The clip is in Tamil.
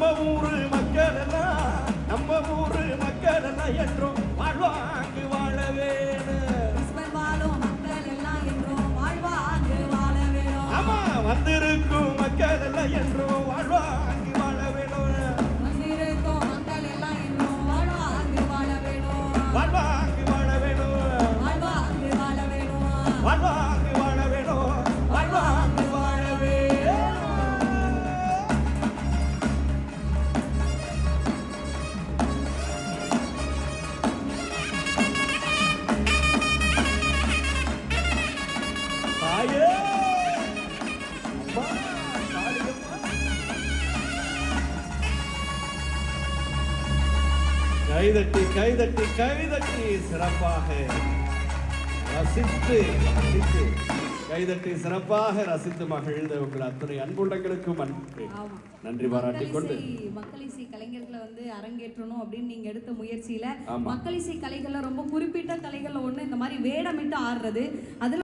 நம்ம ஊரு மக்கள் எல்லாம் நம்ம ஊரு மக்கள் எல்லாம் என்றும் வாழ்வாங்கு வாழ வேணும். வாழும் மக்கள் எல்லாம் என்றும் வாழ்வாங்கு வாழ வேணும். ஆமா வந்திருக்கும் மக்கள் எல்லாம் என்றும் வாழ்வாங்கு வாழ வேணும். வந்திருக்கும் மக்கள் எல்லாம் என்றும் வாழ்வாங்கு வாழ வேணும். வாழ்வாங்கு வாழ வேணும். வாழ்வாங்கு வாழ வேணும். வாழ்வாங்கு வாழ வேணும். வாழ்வாங்கு வாழ வேணும். தாயே அம்மா காளியம்மா கைதட்டி கைதட்டி கைதட்டி சிறப்பாக ரசித்து ரசித்து கைதட்டி சிறப்பாக ரசித்து மகிழ்ந்த உங்கள் அத்தனை அன்புள்ளங்களுக்கும் நன்றி பாராட்டிக் கொண்டு மக்கள் இசை கலைஞர்களை வந்து அரங்கேற்றணும் அப்படின்னு நீங்க எடுத்த முயற்சியில ஆமா. மக்கள் இசை கலைகள்ல ரொம்ப குறிப்பிட்ட கலைகள்ல ஒண்ணு இந்த மாதிரி வேடமிட்டு ஆடுறது. அதுல